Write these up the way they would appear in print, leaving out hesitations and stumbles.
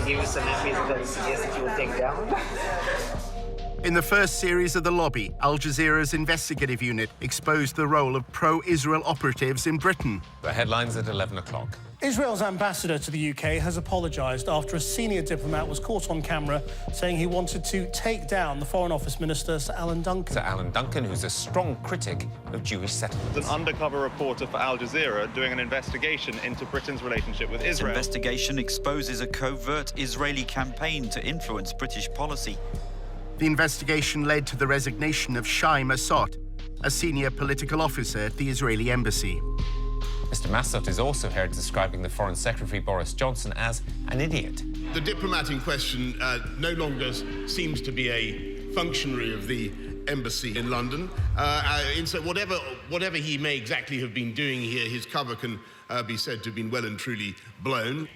give you some MPs that you suggest that you will take down? In the first series of The Lobby, Aljazeera's investigative unit exposed the role of pro-Israel operatives in Britain. The headlines at 11 o'clock. Israel's ambassador to the UK has apologised after a senior diplomat was caught on camera saying he wanted to take down the Foreign Office Minister, Sir Alan Duncan. Sir Alan Duncan, who's a strong critic of Jewish settlements. An undercover reporter for Al Jazeera doing an investigation into Britain's relationship with Israel. This investigation exposes a covert Israeli campaign to influence British policy. The investigation led to the resignation of Shai Massot, a senior political officer at the Israeli embassy. Mr. Massot is also heard describing the Foreign Secretary Boris Johnson as an idiot. The diplomat in question no longer seems to be a functionary of the embassy in London. And so whatever he may exactly have been doing here, his cover can be said to have been well and truly blown.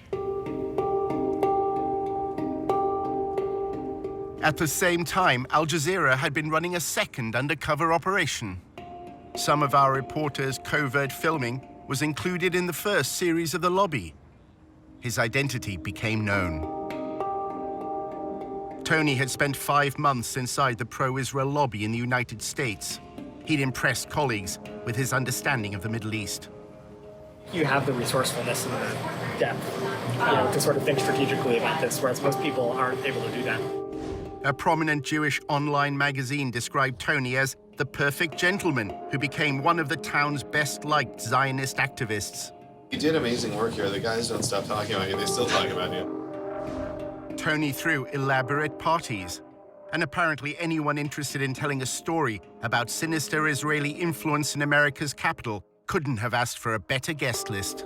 At the same time, Al Jazeera had been running a second undercover operation. Some of our reporters' covert filming was included in the first series of The Lobby. His identity became known. Tony had spent 5 months inside the pro-Israel lobby in the United States. He'd impressed colleagues with his understanding of the Middle East. You have the resourcefulness and the depth, to sort of think strategically about this, whereas most people aren't able to do that. A prominent Jewish online magazine described Tony as the perfect gentleman who became one of the town's best-liked Zionist activists. You did amazing work here. The guys don't stop talking about you. They still talk about you. Tony threw elaborate parties, and apparently anyone interested in telling a story about sinister Israeli influence in America's capital couldn't have asked for a better guest list.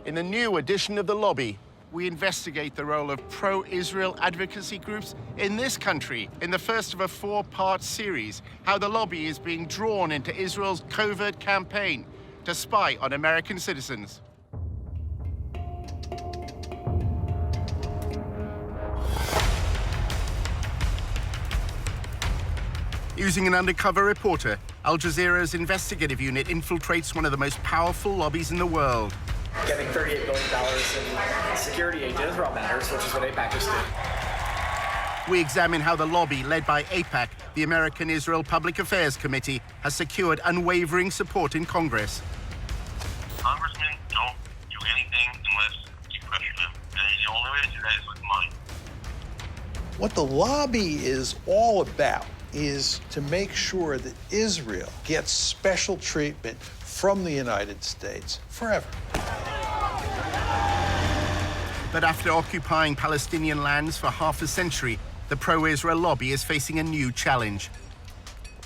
In the new edition of The Lobby, we investigate the role of pro-Israel advocacy groups in this country in the first of a 4-part series, how the lobby is being drawn into Israel's covert campaign to spy on American citizens. Using an undercover reporter, Al Jazeera's investigative unit infiltrates one of the most powerful lobbies in the world. Getting $38 billion in security aid to Israel matters, which is what AIPAC just did. We examine how the lobby, led by AIPAC, the American Israel Public Affairs Committee, has secured unwavering support in Congress. Congressmen don't do anything unless you pressure them. And the only way to do that is with money. What the lobby is all about is to make sure that Israel gets special treatment from the United States forever. But after occupying Palestinian lands for half a century, the pro-Israel lobby is facing a new challenge.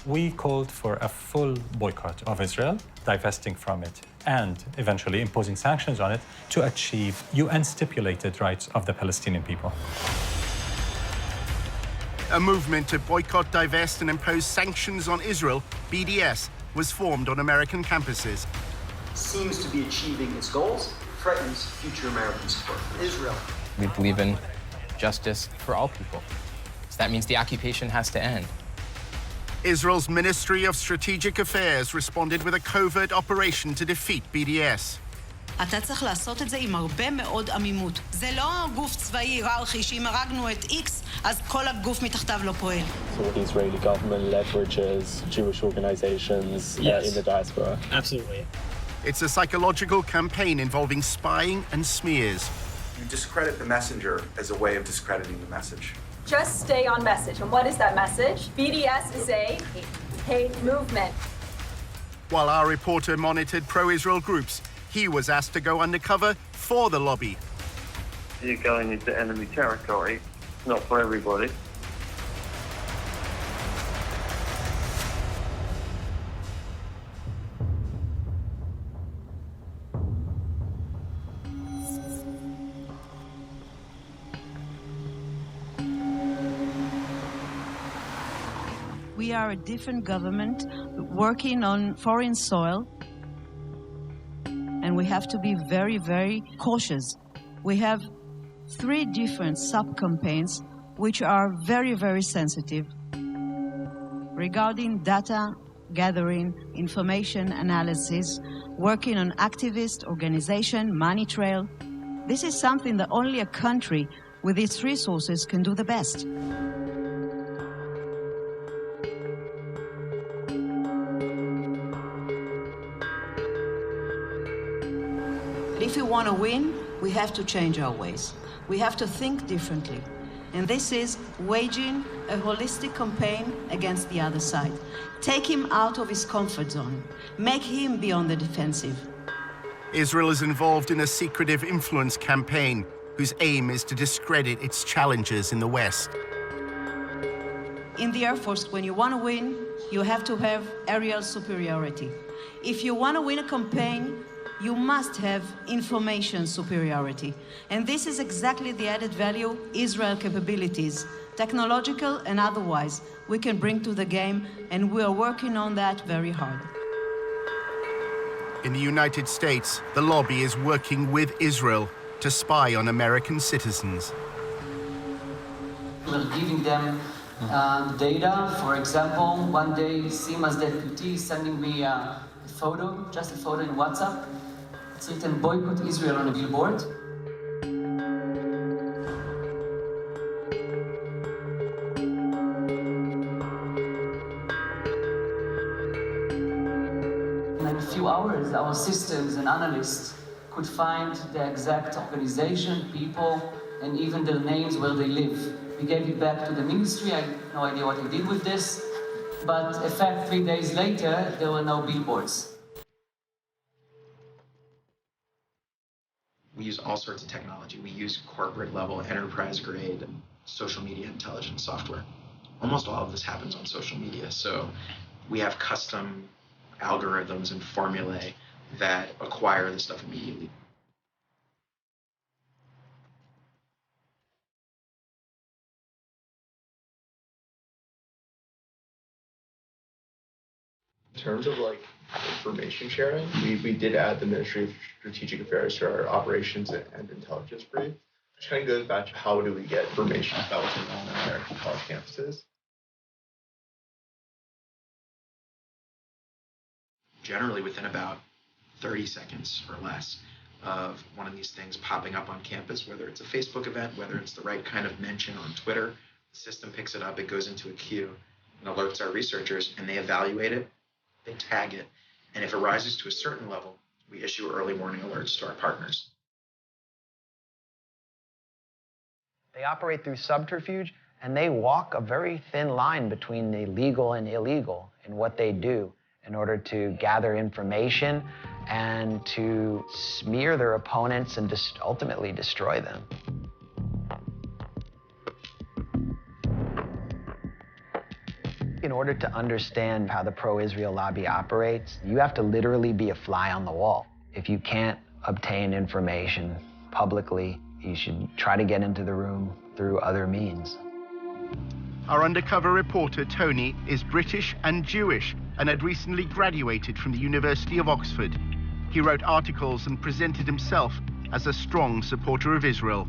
We called for a full boycott of Israel, divesting from it, and eventually imposing sanctions on it to achieve UN-stipulated rights of the Palestinian people. A movement to boycott, divest, and impose sanctions on Israel, BDS, was formed on American campuses. Seems to be achieving its goals, threatens future American support for Israel. We believe in justice for all people. So that means the occupation has to end. Israel's Ministry of Strategic Affairs responded with a covert operation to defeat BDS. אתה צריך לעשות את זה עם הרבה מאוד עמימות. זה לא גוף צבאי היררכי שאם הרגנו את X, אז כל הגוף מתחתיו לא פועל. So the Israeli government leverages Jewish organizations in the diaspora. Absolutely. It's a psychological campaign involving spying and smears. You discredit the messenger as a way of discrediting the message. Just stay on message. And what is that message? BDS is a hate movement. While our reporter monitored pro-Israel groups, he was asked to go undercover for the lobby. You're going into enemy territory, not for everybody. We are a different government working on foreign soil, and we have to be very, very cautious. We have 3 different sub-campaigns which are very, very sensitive. regarding data gathering, information analysis, working on activist organization, money trail. This is something that only a country with its resources can do the best. If we want to win, we have to change our ways. We have to think differently. And this is waging a holistic campaign against the other side. Take him out of his comfort zone. Make him be on the defensive. Israel is involved in a secretive influence campaign whose aim is to discredit its challengers in the West. In the Air Force, when you want to win, you have to have aerial superiority. If you want to win a campaign, you must have information superiority. And this is exactly the added value Israel capabilities, technological and otherwise, we can bring to the game, and we are working on that very hard. In the United States, the lobby is working with Israel to spy on American citizens. We're giving them data. For example, one day, Sima's deputy sending me a photo, just a photo in WhatsApp. It's written, boycott Israel on a billboard. In a few hours, our systems and analysts could find the exact organization, people, and even their names where they live. We gave it back to the ministry. I have no idea what they did with this. But in fact, 3 days later, there were no billboards. We use all sorts of technology. We use corporate level, enterprise grade social media intelligence software. Almost all of this happens on social media. So we have custom algorithms and formulae that acquire the stuff immediately. In terms of like information sharing, we did add the Ministry of Strategic Affairs to our operations and intelligence brief, which kind of goes back to how do we get information about what's going on in American college campuses. Generally within about 30 seconds or less of one of these things popping up on campus, whether it's a Facebook event, whether it's the right kind of mention on Twitter, the system picks it up, it goes into a queue and alerts our researchers, and they evaluate it, they tag it, and if it rises to a certain level, we issue early warning alerts to our partners. They operate through subterfuge, and they walk a very thin line between the legal and illegal in what they do in order to gather information and to smear their opponents and ultimately destroy them. In order to understand how the pro-Israel lobby operates, you have to literally be a fly on the wall. If you can't obtain information publicly, you should try to get into the room through other means. Our undercover reporter, Tony, is British and Jewish and had recently graduated from the University of Oxford. He wrote articles and presented himself as a strong supporter of Israel.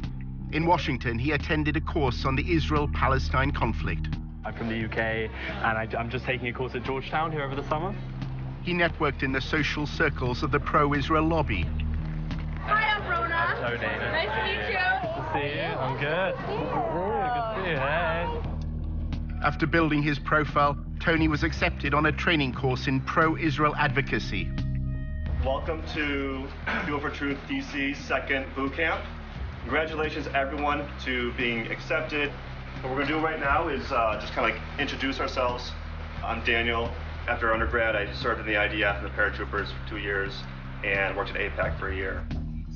In Washington, he attended a course on the Israel-Palestine conflict. I'm from the UK, and I'm just taking a course at Georgetown here over the summer. He networked in the social circles of the pro-Israel lobby. Hi, I'm Rona. I'm Tony. Nice to meet you. Good to see you. I'm good. Good to see you. Hey. After building his profile, Tony was accepted on a training course in pro-Israel advocacy. Welcome to Fuel for Truth DC's second boot camp. Congratulations, everyone, to being accepted. What we're going to do right now is just kind of like introduce ourselves. I'm Daniel. After undergrad, I served in the IDF and the paratroopers for 2 years and worked at APAC for a year.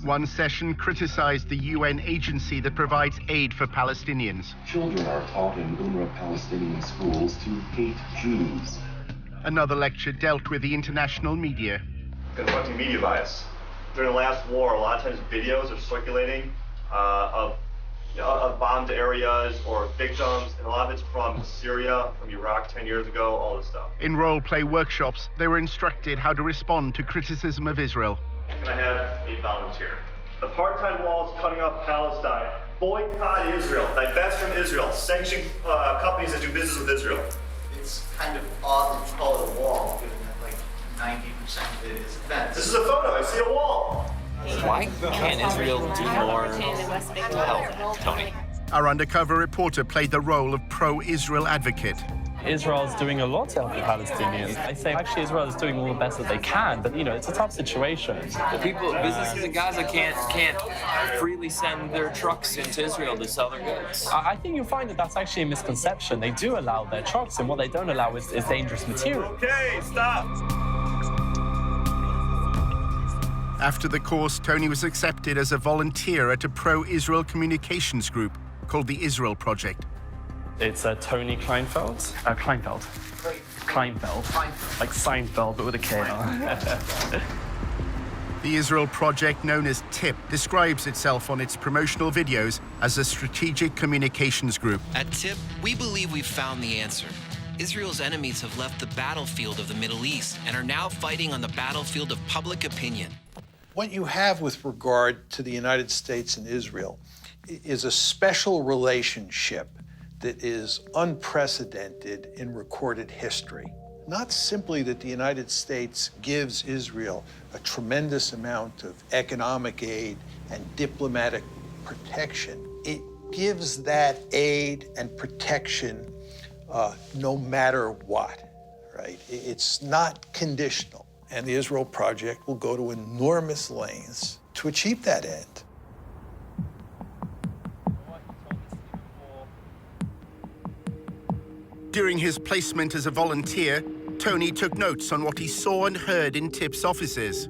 One session criticized the UN agency that provides aid for Palestinians. Children are taught in UNRWA Palestinian schools to hate Jews. Another lecture dealt with the international media. Confronting media bias. During the last war, a lot of times videos are circulating of bombed areas or victims, and a lot of it's from Syria, from Iraq 10 years ago, all this stuff. In role-play workshops, they were instructed how to respond to criticism of Israel. Can I have a volunteer? The part-time wall is cutting off Palestine. Boycott Israel. Divest from Israel. Sanction companies that do business with Israel. it's kind of odd that you call it a wall, given that like 90% of it is fence. This is a photo. I see a wall. Why can't Israel do more to help, Tony? Our undercover reporter played the role of pro-Israel advocate. Israel's doing a lot to help the Palestinians. I say actually Israel is doing all the best that they can, but you know, it's a tough situation. The people, businesses in Gaza can't freely send their trucks into Israel to sell their goods. I think you'll find that that's actually a misconception. They do allow their trucks, and what they don't allow is dangerous material. Okay, stop. After the course, Tony was accepted as a volunteer at a pro-Israel communications group called the Israel Project. It's Tony Kleinfeld. Kleinfeld. Like Seinfeld, but with a K. The Israel Project, known as TIP, describes itself on its promotional videos as a strategic communications group. At TIP, we believe we've found the answer. Israel's enemies have left the battlefield of the Middle East and are now fighting on the battlefield of public opinion. What you have with regard to the United States and Israel is a special relationship that is unprecedented in recorded history. Not simply that the United States gives Israel a tremendous amount of economic aid and diplomatic protection, it gives that aid and protection no matter what, right? It's not conditional. And the Israel Project will go to enormous lengths to achieve that end. During his placement as a volunteer, Tony took notes on what he saw and heard in TIP's offices.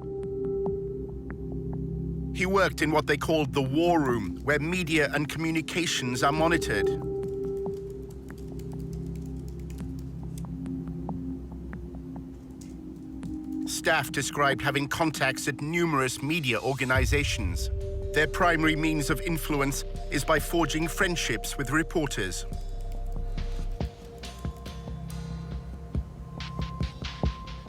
He worked in what they called the war room, where media and communications are monitored. Staff described having contacts at numerous media organizations. Their primary means of influence is by forging friendships with reporters.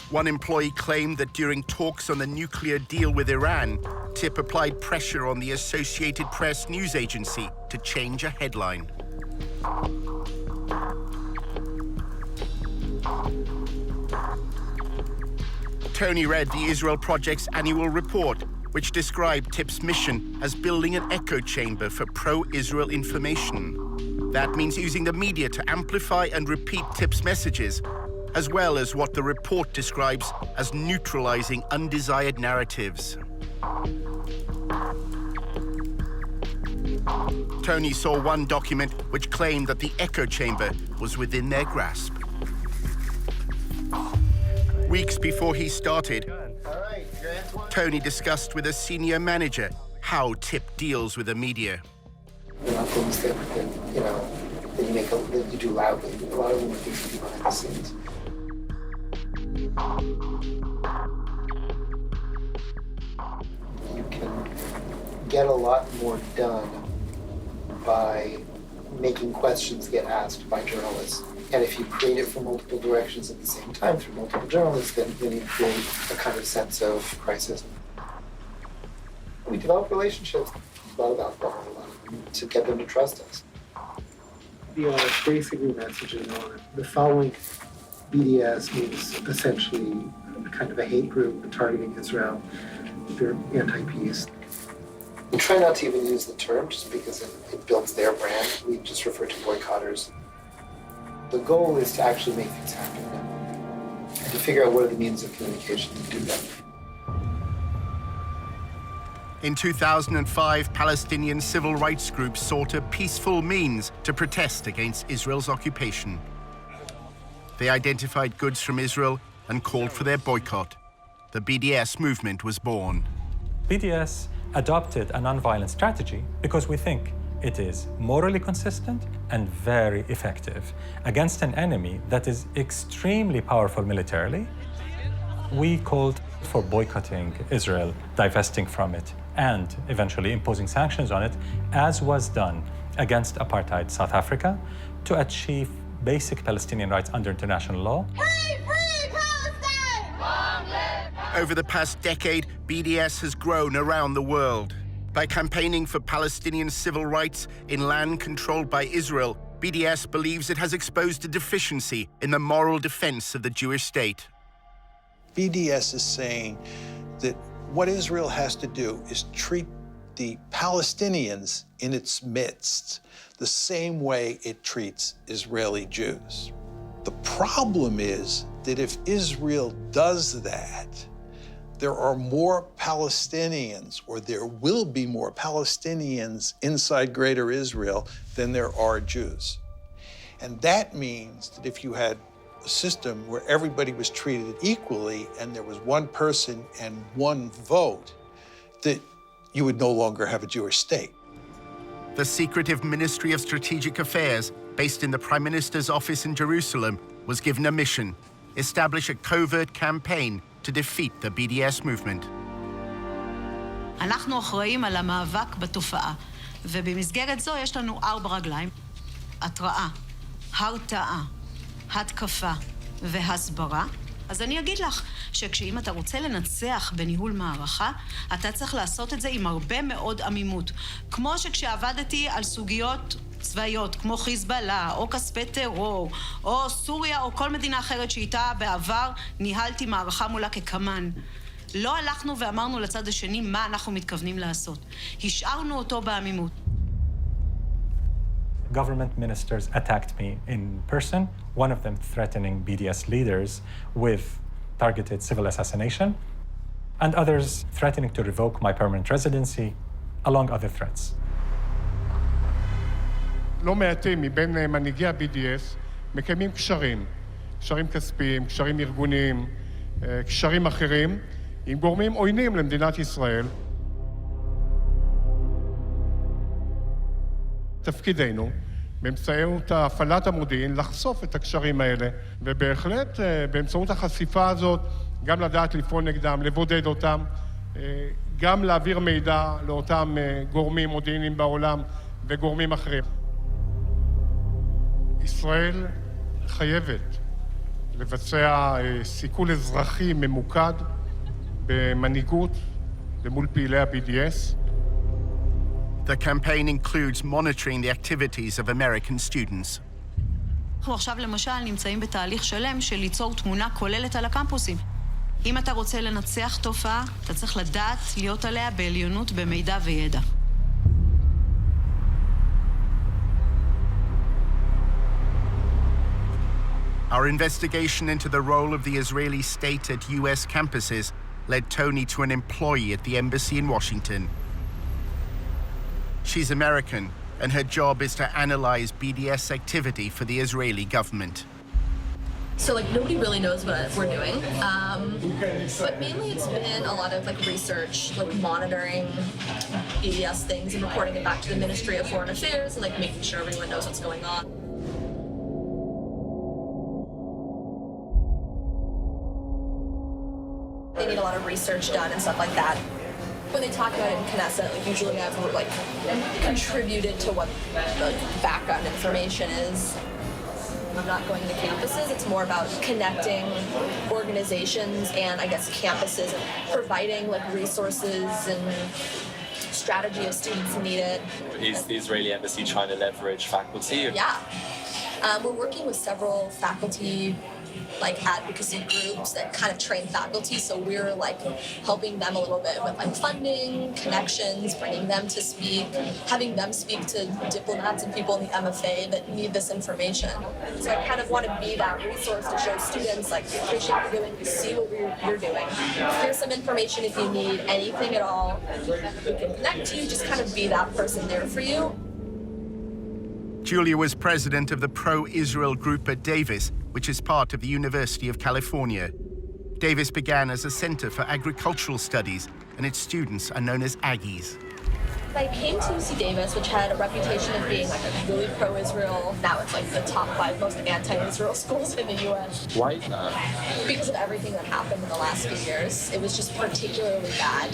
One employee claimed that during talks on the nuclear deal with Iran, TIP applied pressure on the Associated Press news agency to change a headline. Tony read the Israel Project's annual report, which described TIP's mission as building an echo chamber for pro-Israel information. That means using the media to amplify and repeat TIP's messages, as well as what the report describes as neutralizing undesired narratives. Tony saw one document which claimed that the echo chamber was within their grasp. Weeks before he started, Tony discussed with a senior manager how TIP deals with the media. There are things that you know, that you do loudly. A lot of them are things you do behind the scenes. You can get a lot more done by making questions get asked by journalists. And if you create it from multiple directions at the same time through multiple journalists, then you create a kind of sense of crisis. We develop relationships, a lot about to get them to trust us. The basically messages on the following BDS is essentially a kind of a hate group targeting Israel. They're anti-peace. We try not to even use the term just because it builds their brand. We just refer to boycotters. The goal is to actually make things happen and to figure out what are the means of communication to do that. In 2005, Palestinian civil rights groups sought a peaceful means to protest against Israel's occupation. They identified goods from Israel and called for their boycott. The BDS movement was born. BDS adopted a nonviolent strategy because we think it is morally consistent and very effective against an enemy that is extremely powerful militarily. We called for boycotting Israel, divesting from it, and eventually imposing sanctions on it, as was done against apartheid South Africa, to achieve basic Palestinian rights under international law. Over the past decade, BDS has grown around the world. By campaigning for Palestinian civil rights in land controlled by Israel, BDS believes it has exposed a deficiency in the moral defense of the Jewish state. BDS is saying that what Israel has to do is treat the Palestinians in its midst the same way it treats Israeli Jews. The problem is that if Israel does that, there are more Palestinians, or there will be more Palestinians inside Greater Israel than there are Jews. And that means that if you had a system where everybody was treated equally and there was one person and one vote, that you would no longer have a Jewish state. The secretive Ministry of Strategic Affairs, based in the Prime Minister's office in Jerusalem, was given a mission: establish a covert campaign to defeat the BDS movement. אנחנו אחראים על המאבק בתופעה, ובמסגרת זו יש לנו 4 רגליים: התראה, הרתעה, התקפה והסברה. אז אני אגיד לך שכשאם אתה רוצה לנצח בניהול מערכה, אתה צריך לעשות את זה עם הרבה מאוד עמימות. כמו שכשעבדתי על סוגיות צבאיות, כמו חיזבאללה, או כספי טרור, או סוריה, או כל מדינה אחרת שאיתה בעבר ניהלתי מערכה מולה כקמן. לא הלכנו ואמרנו לצד השני מה אנחנו מתכוונים לעשות. השארנו אותו בעמימות. Government ministers attacked me in person, one of them threatening BDS leaders with targeted civil assassination, and others threatening to revoke my permanent residency, along other threats. לא מעטים מבין מנהיגי ה-BDS מקיימים קשרים, קשרים כספיים, קשרים ארגוניים, קשרים אחרים, עם גורמים עוינים למדינת ישראל. תפקידנו, באמצעות הפעלת המודיעין, לחשוף את הקשרים האלה, ובהחלט באמצעות החשיפה הזאת, גם לדעת לפעול נגדם, לבודד אותם, גם להעביר מידע לאותם גורמים מודיעיניים בעולם וגורמים אחרים. ישראל חייבת לבצע סיכול אזרחי ממוקד במנהיגות ומול פעילי ה-BDS. The campaign includes monitoring the activities of American students. אנחנו עכשיו למשל נמצאים בתהליך שלם של ליצור תמונה כוללת על הקמפוסים. אם אתה רוצה לנצח תופעה, אתה צריך לדעת להיות עליה בעליונות במידע וידע. Our investigation into the role of the Israeli state at US campuses led Tony to an employee at the embassy in Washington. She's American, and her job is to analyze BDS activity for the Israeli government. So nobody really knows what we're doing, but mainly it's been a lot of research, monitoring BDS things and reporting it back to the Ministry of Foreign Affairs and making sure everyone knows what's going on. They need a lot of research done and stuff like that. When they talk about it in Knesset, usually I've contributed to what the background information is. I'm not going to campuses. It's more about connecting organizations and I guess campuses and providing resources and strategy if students need it. Is the Israeli embassy trying to leverage faculty? Or? Yeah. We're working with several faculty advocacy groups that kind of train faculty, so we're helping them a little bit with funding, connections, bringing them to speak, having them speak to diplomats and people in the MFA that need this information. So I kind of want to be that resource to show students we appreciate what you're doing, we see what you're doing. Here's some information if you need anything at all. We can connect to you, just kind of be that person there for you. Julia was president of the pro-Israel group at Davis, which is part of the University of California. Davis began as a center for agricultural studies, and its students are known as Aggies. I came to UC Davis, which had a reputation of being a really pro-Israel. Now it's the top 5 most anti-Israel schools in the U.S. Why is that? Because of everything that happened in the last few years. It was just particularly bad.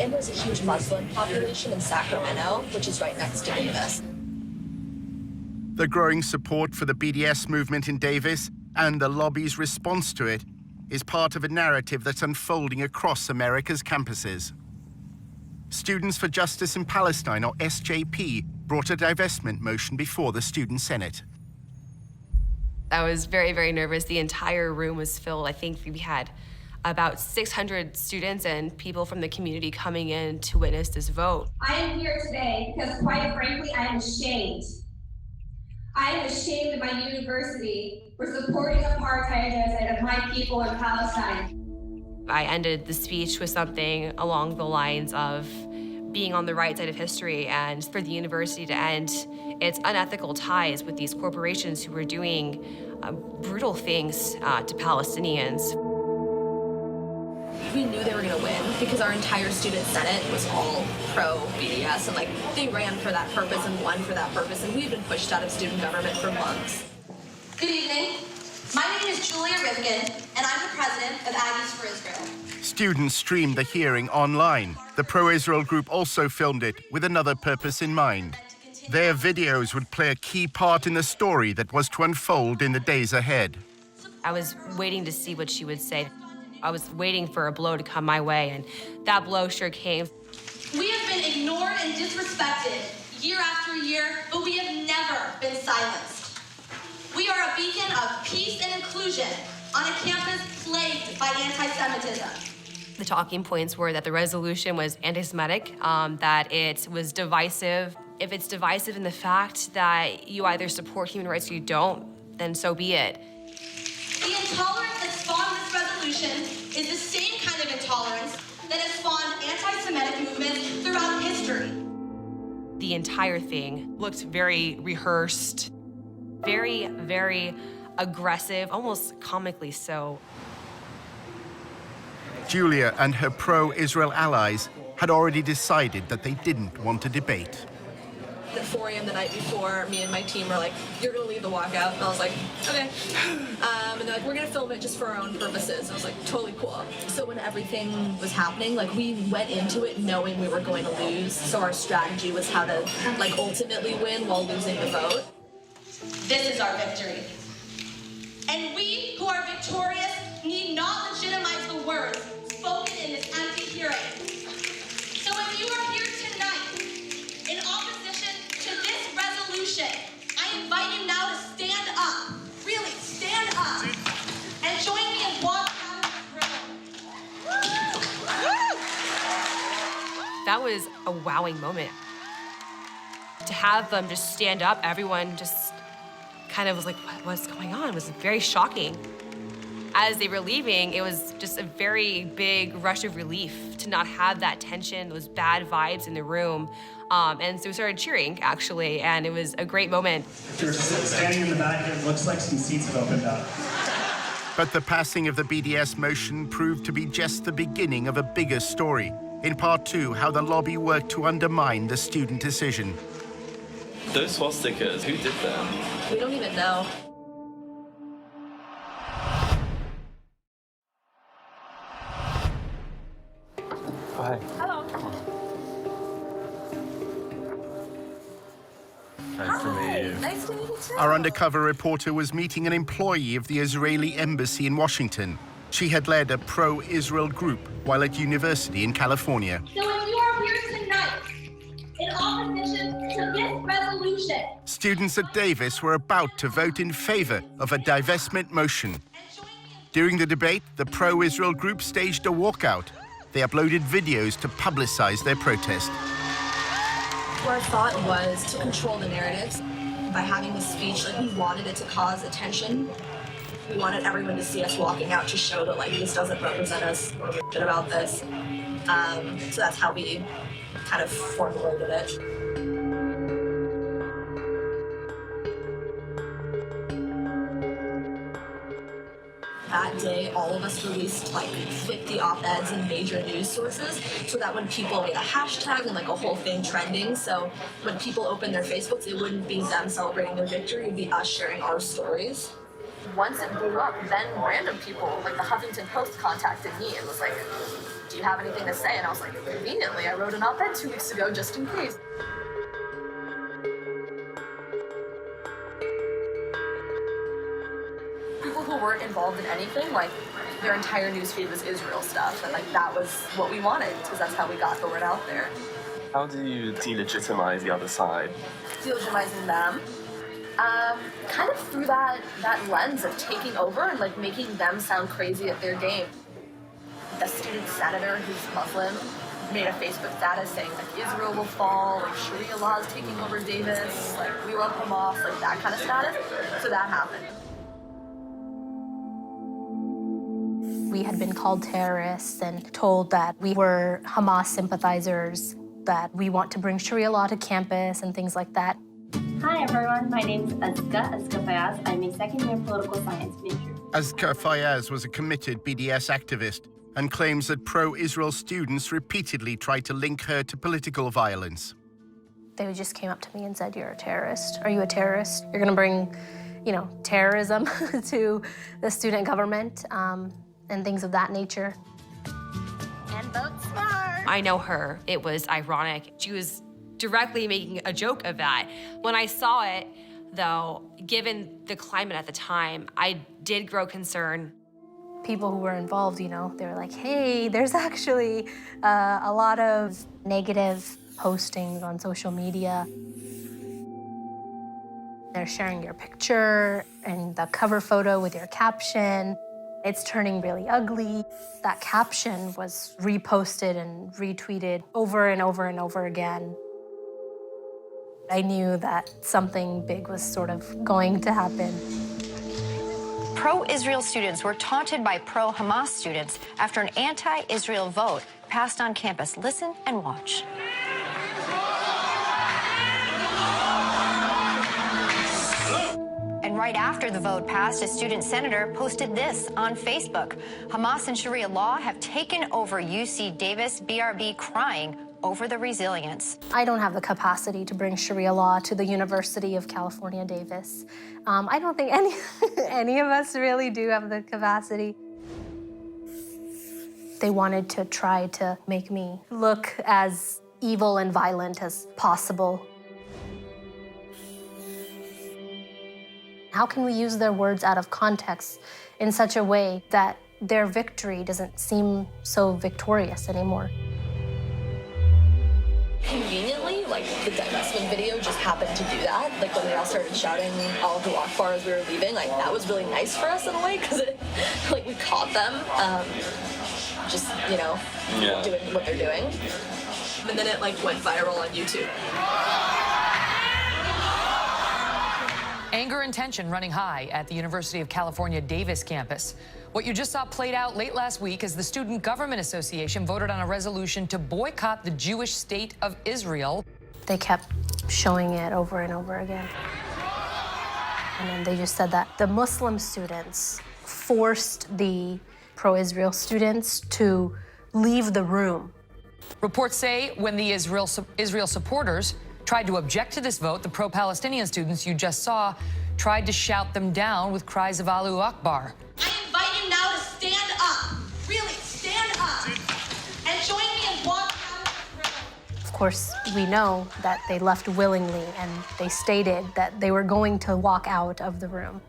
And there's a huge Muslim population in Sacramento, which is right next to Davis. The growing support for the BDS movement in Davis and the lobby's response to it is part of a narrative that's unfolding across America's campuses. Students for Justice in Palestine, or SJP, brought a divestment motion before the Student Senate. I was very, very nervous. The entire room was filled. I think we had about 600 students and people from the community coming in to witness this vote. I am here today because, quite frankly, I am ashamed. I am ashamed of my university for supporting apartheid genocide of my people in Palestine. I ended the speech with something along the lines of being on the right side of history and for the university to end its unethical ties with these corporations who were doing brutal things to Palestinians. We knew they were gonna win because our entire student senate was all pro-BDS and they ran for that purpose and won for that purpose, and we've been pushed out of student government for months. Good evening. My name is Julia Rivkin, and I'm the president of Aggies for Israel. Students streamed the hearing online. The pro-Israel group also filmed it with another purpose in mind. Their videos would play a key part in the story that was to unfold in the days ahead. I was waiting to see what she would say. I was waiting for a blow to come my way, and that blow sure came. We have been ignored and disrespected year after year, but we have never been silenced. We are a beacon of peace and inclusion on a campus plagued by anti-Semitism. The talking points were that the resolution was anti-Semitic, that it was divisive. If it's divisive in the fact that you either support human rights or you don't, then so be it. The intolerance that spawned this resolution is the same kind of intolerance that has spawned anti-Semitic movements throughout history. The entire thing looked very rehearsed, very, very aggressive, almost comically so. Julia and her pro-Israel allies had already decided that they didn't want a debate. At 4 a.m. the night before, me and my team were like, "You're gonna lead the walkout," and I was like, "Okay." And they're like, "We're gonna film it just for our own purposes." I was like, "Totally cool." So when everything was happening, we went into it knowing we were going to lose. So our strategy was how to ultimately win while losing the vote. This is our victory. And we who are victorious need not legitimize the words spoken in this empty hearing. So if you are here tonight in opposition to this resolution, I invite you now to stand up. Really, stand up. And join me in walking out of this room. That was a wowing moment. To have them just stand up, everyone just kind of was like, what's going on? It was very shocking. As they were leaving, it was just a very big rush of relief to not have that tension, those bad vibes in the room. And so we started cheering, actually, and it was a great moment. If you're standing in the back, it looks like some seats have opened up. But the passing of the BDS motion proved to be just the beginning of a bigger story. In part 2, how the lobby worked to undermine the student decision. Those swastikas, who did them? We don't even know. Hi. Hello. Nice to meet you. Nice to meet you too. Our undercover reporter was meeting an employee of the Israeli embassy in Washington. She had led a pro-Israel group while at university in California. So if you are here tonight in opposition to this resolution, Students at Davis were about to vote in favor of a divestment motion. During the debate, the pro-Israel group staged a walkout. They uploaded videos to publicize their protest. Our thought was to control the narratives. By having the speech, we wanted it to cause attention. We wanted everyone to see us walking out to show that this doesn't represent us or shit about this. So that's how we kind of formulated it. That day, all of us released 50 op-eds in major news sources so that when people made a hashtag and a whole thing trending, so when people opened their Facebooks, it wouldn't be them celebrating their victory, it would be us sharing our stories. Once it blew up, then random people, like the Huffington Post contacted me and was like, "Do you have anything to say?" And I was like, "Conveniently, I wrote an op-ed 2 weeks ago just in case." People who weren't involved in anything, their entire newsfeed was Israel stuff, and that was what we wanted, because that's how we got the word out there. How do you delegitimize the other side? Delegitimizing them. Kind of through that lens of taking over and like making them sound crazy at their game. The student senator who's Muslim made a Facebook status saying like Israel will fall, like Sharia law is taking over Davis, like we love Hamas, like that kind of status. So that happened. We had been called terrorists and told that we were Hamas sympathizers, that we want to bring Sharia law to campus and things like that. Hi everyone, my name is Azka Fayaz. I'm a second-year political science major. Azka Fayaz was a committed BDS activist and claims that pro-Israel students repeatedly tried to link her to political violence. They just came up to me and said, "You're a terrorist. Are you a terrorist? You're gonna bring, terrorism to the student government," and things of that nature. And vote smart. I know her. It was ironic. She was directly making a joke of that. When I saw it, though, given the climate at the time, I did grow concern. People who were involved, they were like, "Hey, there's actually a lot of negative postings on social media. They're sharing your picture and the cover photo with your caption. It's turning really ugly." That caption was reposted and retweeted over and over and over again. I knew that something big was sort of going to happen. Pro-Israel students were taunted by pro-Hamas students after an anti-Israel vote passed on campus. Listen and watch. And right after the vote passed, a student senator posted this on Facebook. Hamas and Sharia law have taken over UC Davis, BRB crying over the resilience. I don't have the capacity to bring Sharia law to the University of California, Davis. I don't think any of us really do have the capacity. They wanted to try to make me look as evil and violent as possible. How can we use their words out of context in such a way that their victory doesn't seem so victorious anymore? Conveniently, like the divestment video just happened to do that. Like when they all started shouting Allahu Akbar as we were leaving, like that was really nice for us in a way because like we caught them just, doing what they're doing. And then it like went viral on YouTube. Anger and tension running high at the University of California Davis campus. What you just saw played out late last week as the Student Government Association voted on a resolution to boycott the Jewish state of Israel. They kept showing it over and over again. And then they just said that the Muslim students forced the pro-Israel students to leave the room. Reports say when the Israel supporters tried to object to this vote, the pro-Palestinian students you just saw tried to shout them down with cries of Allahu Akbar. I invite you now to stand up. Really, stand up. And join me in walking out of the room. Of course, we know that they left willingly, and they stated that they were going to walk out of the room.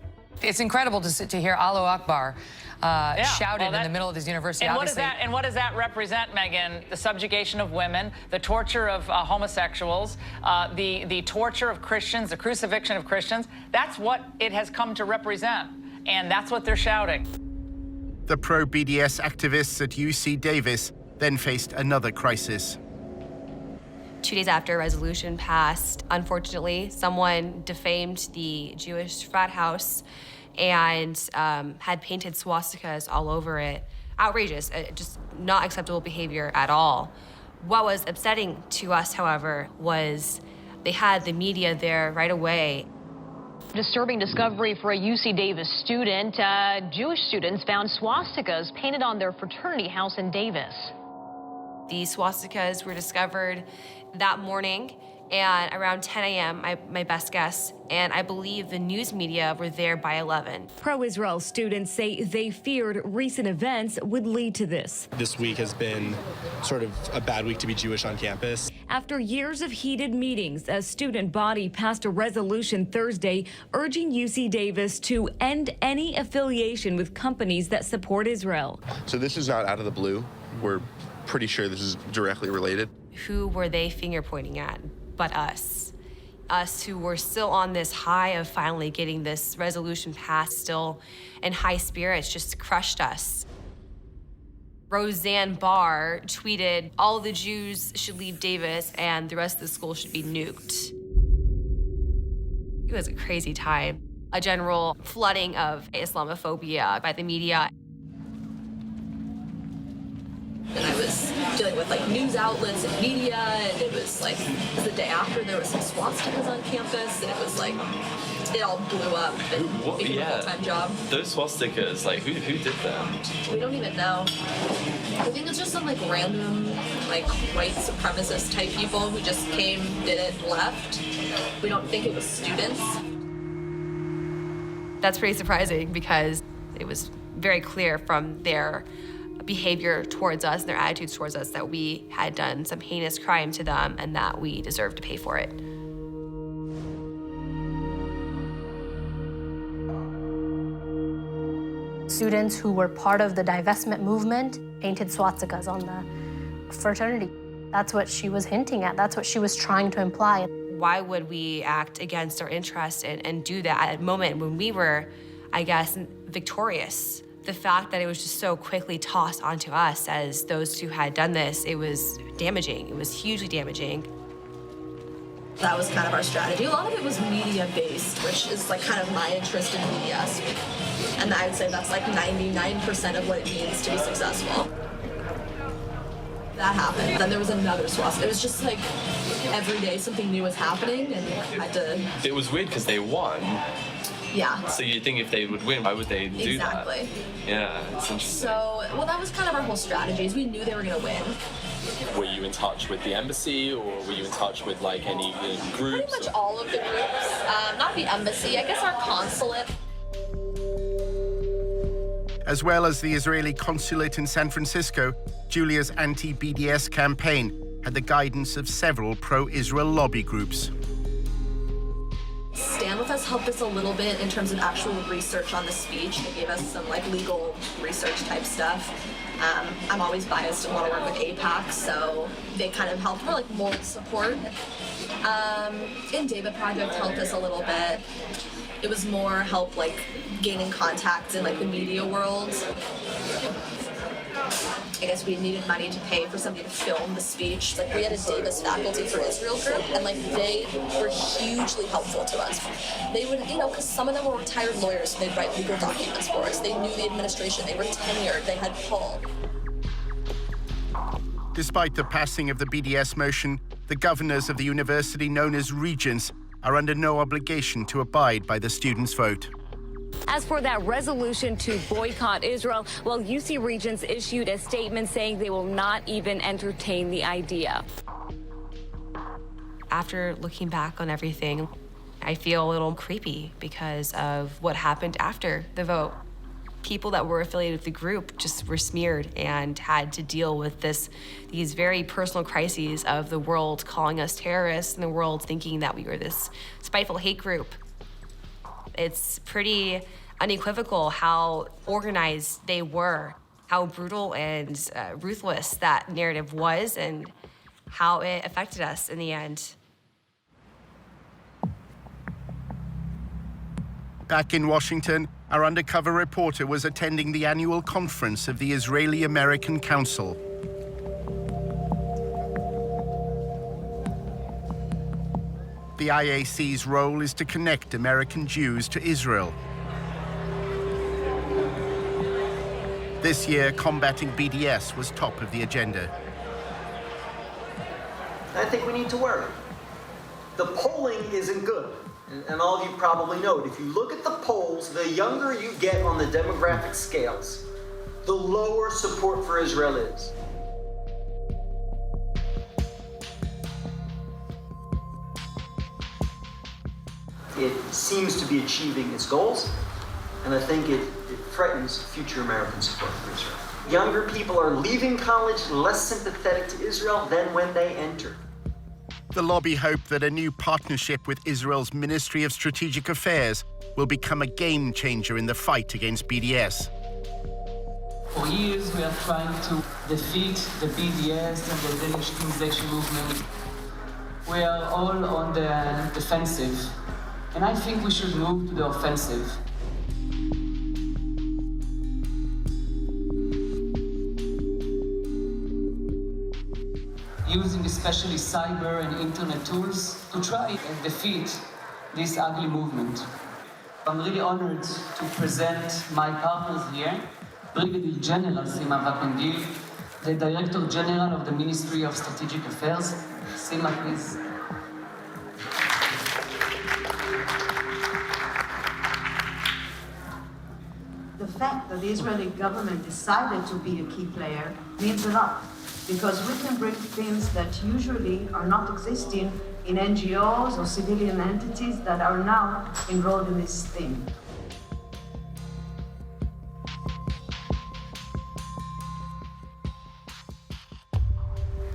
It's incredible to hear Allahu Akbar shouted in the middle of this university. And obviously. what does that represent, Megan? The subjugation of women, the torture of homosexuals, the torture of Christians, the crucifixion of Christians. That's what it has come to represent, and that's what they're shouting. The pro-BDS activists at UC Davis then faced another crisis. 2 days after a resolution passed, unfortunately, someone defamed the Jewish frat house and had painted swastikas all over it. Outrageous, just not acceptable behavior at all. What was upsetting to us, however, was they had the media there right away. Disturbing discovery for a UC Davis student. Jewish students found swastikas painted on their fraternity house in Davis. These swastikas were discovered that morning, and around 10 a.m., my best guess, and I believe the news media were there by 11. Pro-Israel students say they feared recent events would lead to this. This week has been sort of a bad week to be Jewish on campus. After years of heated meetings, a student body passed a resolution Thursday urging UC Davis to end any affiliation with companies that support Israel. So this is not out of the blue. We're pretty sure this is directly related. who were they finger pointing at but us? Us who were still on this high of finally getting this resolution passed, still in high spirits, just crushed us. Roseanne Barr tweeted, all the Jews should leave Davis and the rest of the school should be nuked. It was a crazy time. A general flooding of Islamophobia by the media. And I was dealing with like news outlets and media, and it was like the day after there was some swastikas on campus, and it was like it all blew up and became a full-time job. Those swastikas, like who did them? We don't even know. I think it's just some like random like white supremacist type people who just came, did it, and left. We don't think it was students. That's pretty surprising because it was very clear from their behavior towards us and their attitudes towards us that we had done some heinous crime to them and that we deserved to pay for it. Students who were part of the divestment movement painted swastikas on the fraternity. That's what she was hinting at. That's what she was trying to imply. Why would we act against our interests and do that at a moment when we were, I guess, victorious? The fact that it was just so quickly tossed onto us as those who had done this, it was damaging. It was hugely damaging. That was kind of our strategy. A lot of it was media-based, which is like kind of my interest in media. And I would say that's like 99% of what it means to be successful. That happened. Then there was another swastika. It was just like every day something new was happening and I had to... It was weird because they won. Yeah. So you think if they would win, why would they do Exactly. that? Yeah, it's interesting. So, well, that was kind of our whole strategy, is we knew they were going to win. Were you in touch with the embassy, or were you in touch with like any groups? Pretty much all of the groups. Not the embassy, I guess our consulate. As well as the Israeli consulate in San Francisco, Julia's anti-BDS campaign had the guidance of several pro-Israel lobby groups. Stand With Us helped us a little bit in terms of actual research on the speech. They gave us some like legal research type stuff. I'm always biased and want to work with AIPAC, so they kind of helped for like moral support. And David Project helped us a little bit. It was more help like gaining contacts in like the media world. I guess we needed money to pay for somebody to film the speech. Like we had a Davis Faculty for Israel group, and like they were hugely helpful to us. They would, you know, because some of them were retired lawyers, so they'd write legal documents for us. They knew the administration, they were tenured, they had pull. Despite the passing of the BDS motion, the governors of the university known as regents are under no obligation to abide by the students' vote. As for that resolution to boycott Israel, well, UC Regents issued a statement saying they will not even entertain the idea. After looking back on everything, I feel a little creepy because of what happened after the vote. People that were affiliated with the group just were smeared and had to deal with these very personal crises of the world calling us terrorists and the world thinking that we were this spiteful hate group. It's pretty unequivocal how organized they were, how brutal and ruthless that narrative was, and how it affected us in the end. Back in Washington, our undercover reporter was attending the annual conference of the Israeli-American Council. The IAC's role is to connect American Jews to Israel. This year, combating BDS was top of the agenda. I think we need to worry. The polling isn't good, and all of you probably know it. If you look at the polls, the younger you get on the demographic scales, the lower support for Israel is. It seems to be achieving its goals, and I think it threatens future American support for Israel. Younger people are leaving college less sympathetic to Israel than when they entered. The lobby hope that a new partnership with Israel's Ministry of Strategic Affairs will become a game changer in the fight against BDS. For years, we are trying to defeat the BDS and the delegitimization movement. We are all on the defensive, and I think we should move to the offensive. Using especially cyber and internet tools to try and defeat this ugly movement. I'm really honored to present my partners here, Brigadier General Sima Vakandil, the Director General of the Ministry of Strategic Affairs. Sima, please. The fact that the Israeli government decided to be a key player means a lot, because we can bring things that usually are not existing in NGOs or civilian entities that are now enrolled in this thing.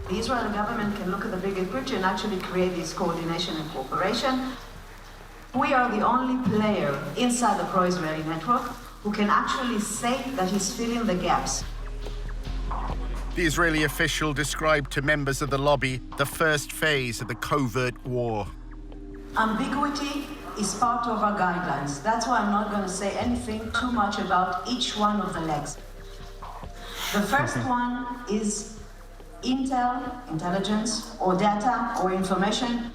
The Israeli government can look at the bigger picture and actually create this coordination and cooperation. We are the only player inside the pro-Israeli network who can actually say that he's filling the gaps. The Israeli official described to members of the lobby the first phase of the covert war. Ambiguity is part of our guidelines. That's why I'm not going to say anything too much about each one of the legs. The first one is intel, intelligence, or data, or information.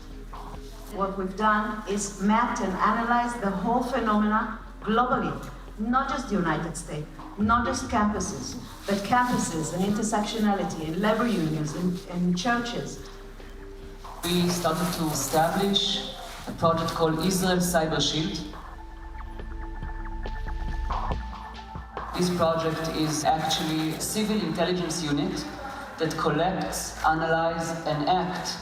What we've done is mapped and analyzed the whole phenomena globally, not just the United States, not just campuses, but campuses and intersectionality and labor unions and churches. We started to establish a project called Israel Cyber Shield. This project is actually a civil intelligence unit that collects, analyzes, and acts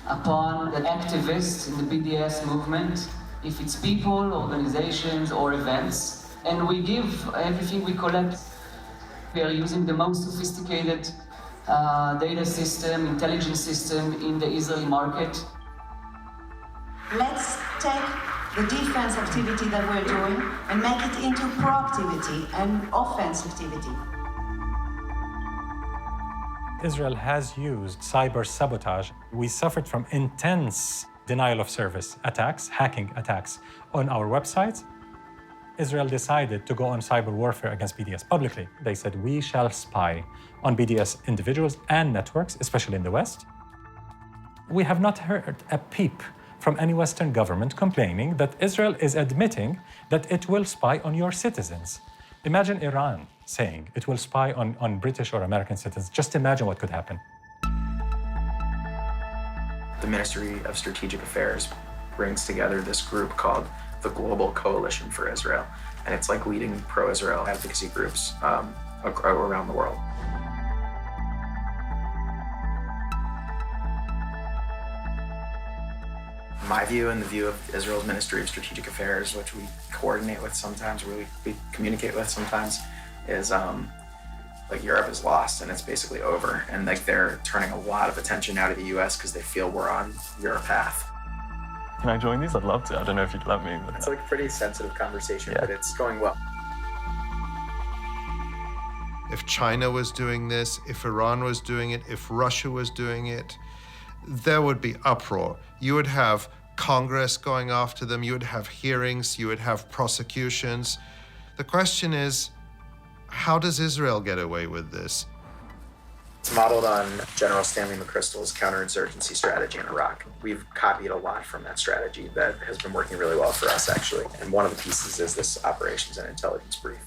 upon the activists in the BDS movement, if it's people, organizations, or events. And we give everything we collect. We are using the most sophisticated data system, intelligence system in the Israeli market. Let's take the defense activity that we're doing and make it into proactivity and offensivity. Israel has used cyber sabotage. We suffered from intense denial of service attacks, hacking attacks on our websites. Israel decided to go on cyber warfare against BDS publicly. They said, we shall spy on BDS individuals and networks, especially in the West. We have not heard a peep from any Western government complaining that Israel is admitting that it will spy on your citizens. Imagine Iran saying it will spy on British or American citizens. Just imagine what could happen. The Ministry of Strategic Affairs brings together this group called the Global Coalition for Israel. And it's like leading pro-Israel advocacy groups around the world. My view and the view of Israel's Ministry of Strategic Affairs, which we coordinate with sometimes, we communicate with sometimes, is like Europe is lost and it's basically over. And like they're turning a lot of attention now to the US because they feel we're on your path. Can I join these? I'd love to. I don't know if you'd let me. But it's like a pretty sensitive conversation, but it's going well. If China was doing this, if Iran was doing it, if Russia was doing it, there would be uproar. You would have Congress going after them, you would have hearings, you would have prosecutions. The question is, how does Israel get away with this? It's modeled on General Stanley McChrystal's counterinsurgency strategy in Iraq. We've copied a lot from that strategy that has been working really well for us, actually. And one of the pieces is this operations and intelligence brief.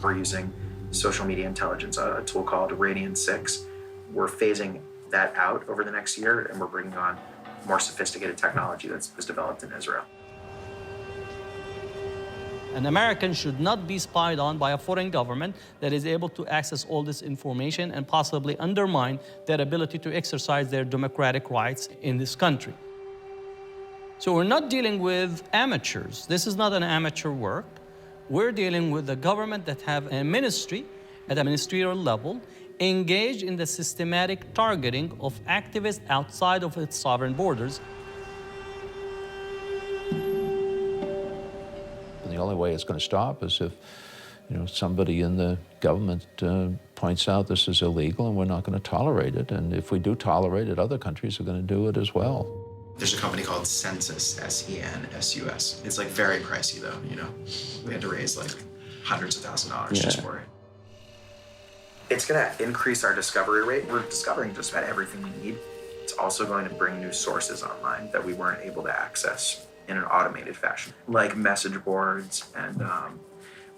We're using social media intelligence, a tool called Radian 6. We're phasing that out over the next year, and we're bringing on more sophisticated technology that was developed in Israel. An American should not be spied on by a foreign government that is able to access all this information and possibly undermine their ability to exercise their democratic rights in this country. So we're not dealing with amateurs. This is not an amateur work. We're dealing with a government that have a ministry at a ministerial level engaged in the systematic targeting of activists outside of its sovereign borders. The only way it's going to stop is if somebody in the government points out this is illegal and we're not going to tolerate it. And if we do tolerate it, other countries are going to do it as well. There's a company called Census, S-E-N-S-U-S. It's like very pricey though, We had to raise like hundreds of thousands of dollars just for it. It's gonna increase our discovery rate. We're discovering just about everything we need. It's also going to bring new sources online that we weren't able to access in an automated fashion, like message boards. And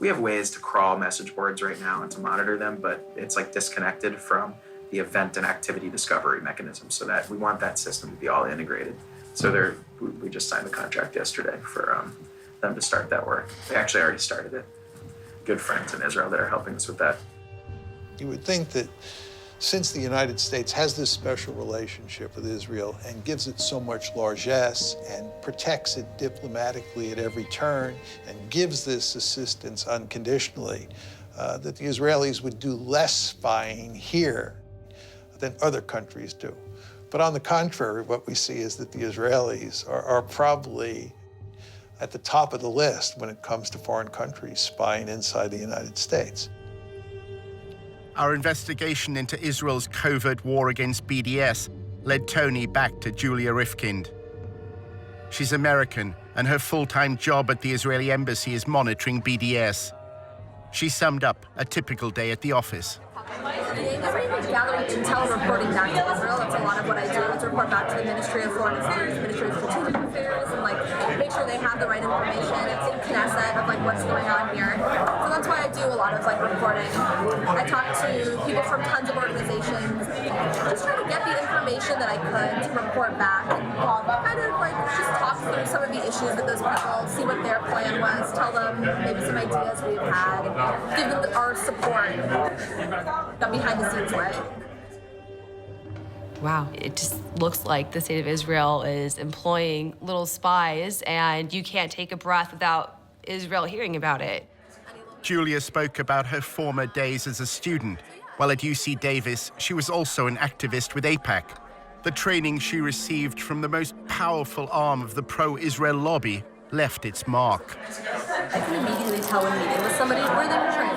we have ways to crawl message boards right now and to monitor them, but it's like disconnected from the event and activity discovery mechanism, so that we want that system to be all integrated. So we just signed the contract yesterday for them to start that work. They actually already started it. Good friends in Israel that are helping us with that. You would think that since the United States has this special relationship with Israel and gives it so much largesse and protects it diplomatically at every turn and gives this assistance unconditionally, that the Israelis would do less spying here than other countries do. But on the contrary, what we see is that the Israelis are probably at the top of the list when it comes to foreign countries spying inside the United States. Our investigation into Israel's covert war against BDS led Tony back to Julia Rifkind. She's American, and her full-time job at the Israeli embassy is monitoring BDS. She summed up a typical day at the office. Gathering intel and reporting back to Israel. That's a lot of what I do, is report back to the Ministry of Foreign Affairs, Ministry of Strategic Affairs, and make sure they have the right information. It's in Knesset of what's going on here. So that's why I do a lot of reporting. I talk to people from tons of organizations, just trying to get the information that I could to report back and kind of just talk through some of the issues with those people, see what their plan was, tell them maybe some ideas we've had, give them our support, the behind the scenes way. Wow, it just looks like the state of Israel is employing little spies, and you can't take a breath without Israel hearing about it. Julia spoke about her former days as a student. While at UC Davis, she was also an activist with AIPAC. The training she received from the most powerful arm of the pro-Israel lobby left its mark. I can immediately tell when meeting with somebody where they were trained.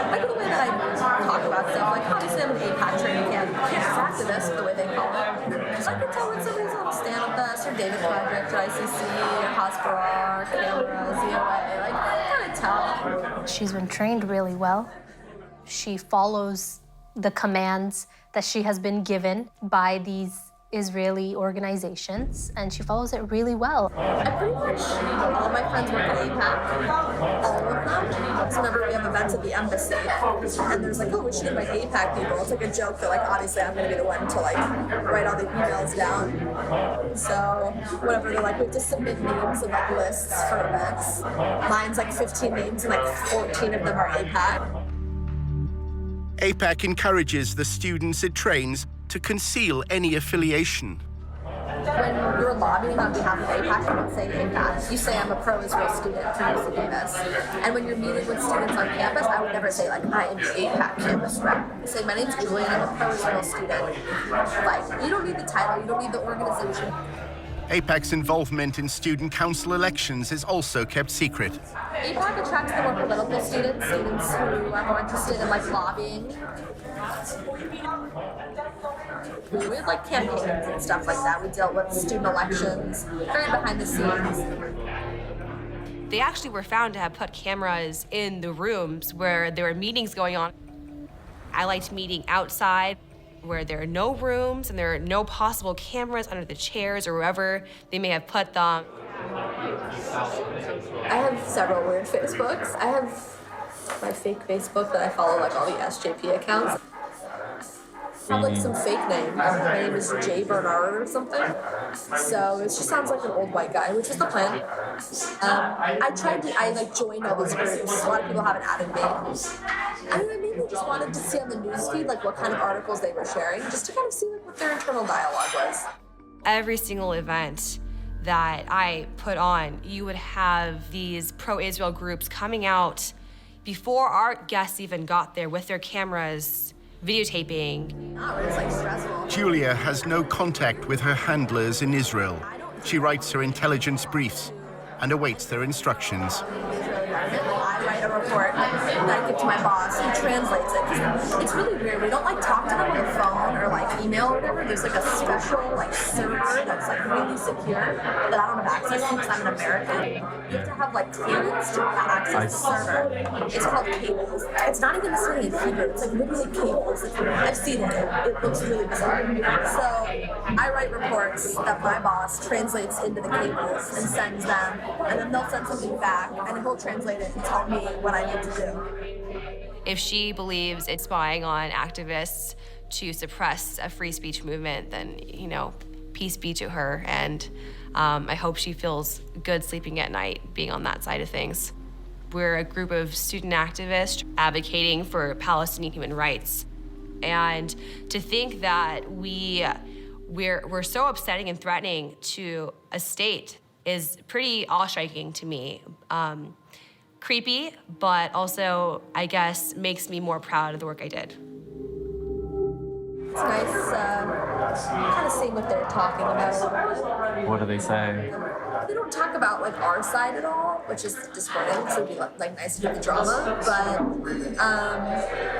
Like the way that I talk about stuff, obviously I'm an AIPAC training camp, activist, the way they call it. So I can tell when somebody's on Stand With Us or David Project or ICC or Hasbara, Camera, ZOA, I kind of tell. She's been trained really well. She follows the commands that she has been given by these Israeli organizations, and she follows it really well. I pretty much, all of my friends work at AIPAC, all of them. So whenever we have events at the embassy, and there's we should invite AIPAC people, it's a joke that obviously I'm gonna be the one to write all the emails down. So whenever they're we have to submit names of lists for events, mine's 15 names and 14 of them are AIPAC. AIPAC encourages the students it trains to conceal any affiliation. When you're lobbying on behalf of AIPAC, you don't say AIPAC. You say I'm a pro-Israel student from UC Davis. And when you're meeting with students on campus, I would never say I am the AIPAC campus rep. I say my name's Julia and I'm a pro-Israel student. You don't need the title, you don't need the organization. AIPAC's involvement in student council elections is also kept secret. AIPAC attracts the more political students who are more interested in lobbying. We had campaigns and stuff like that. We dealt with student elections, very behind the scenes. They actually were found to have put cameras in the rooms where there were meetings going on. I liked meeting outside where there are no rooms and there are no possible cameras under the chairs or wherever they may have put them. I have several weird Facebooks. I have my fake Facebook that I follow all the SJP accounts. I have some fake name. My name is Jay Bernard or something. So it just sounds like an old white guy, which is the plan. I joined all these groups. A lot of people haven't added me. I mainly just wanted to see on the newsfeed what kind of articles they were sharing, just to kind of see what their internal dialogue was. Every single event that I put on, you would have these pro-Israel groups coming out before our guests even got there with their cameras, videotaping. Julia has no contact with her handlers in Israel. She writes her intelligence briefs and awaits their instructions. I write write a report that I give to my boss, who translates it. 'Cause it's really weird. We don't like talk to them on the phone or like email or whatever. There's like a special like server that's like really secure that I don't have access to because I'm an American. You have to have like clearance to access the server. It's called cables. It's not even necessarily in Hebrew. It's like literally cables. I've seen it. It looks really bizarre. So I write reports that my boss translates into the cables and sends them, and then they'll send something back, and then he'll translate it and tell me what I need to do. If she believes it's spying on activists to suppress a free speech movement, then, you know, peace be to her. And I hope she feels good sleeping at night being on that side of things. We're a group of student activists advocating for Palestinian human rights. And to think that we're so upsetting and threatening to a state is pretty awe-striking to me. Creepy, but also, I guess, makes me more proud of the work I did. It's nice kind of seeing what they're talking about. What do they say? They don't talk about like our side at all, which is disappointing, so it'd be like nice to do the drama, but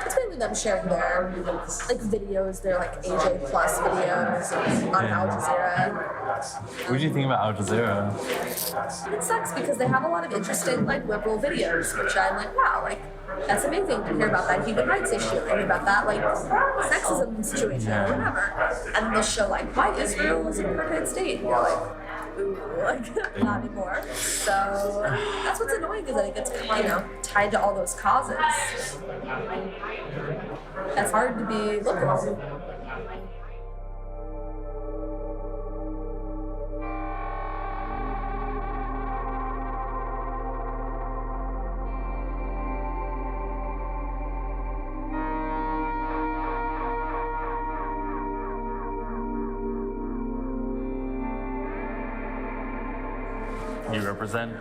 it's mainly them sharing their like videos, their like AJ Plus videos on Al Jazeera. What do you think about Al Jazeera? It sucks because they have a lot of interesting like liberal videos, which I'm like, wow, like that's amazing to hear about that human rights issue, and hear about that like sexism situation or whatever. And they'll show like why Israel is an apartheid state. And you're like, ooh, like not anymore. So that's what's annoying is that it gets, you know, tied to all those causes. That's hard to be liberal. You represent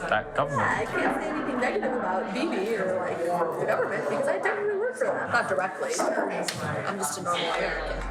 that government. Yeah, I can't say anything negative about Bibi or like the government because I technically work for them. Not directly, but I'm just a normal American.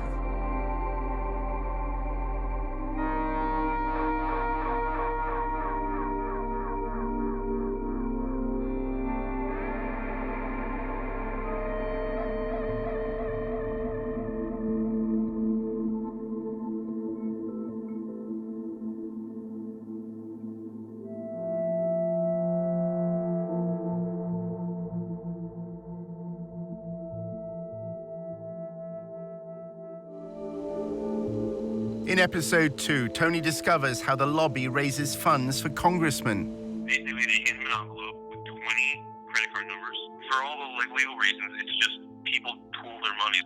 In episode 2, Tony discovers how the lobby raises funds for congressmen. Basically, they hand him an envelope with 20 credit card numbers. For all the like legal reasons, it's just people pool their money.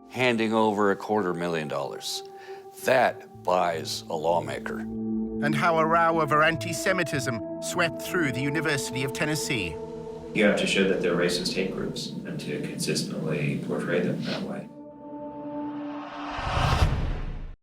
Handing over $250,000. That buys a lawmaker. And how a row over anti-Semitism swept through the University of Tennessee. You have to show that they're racist hate groups and to consistently portray them that way.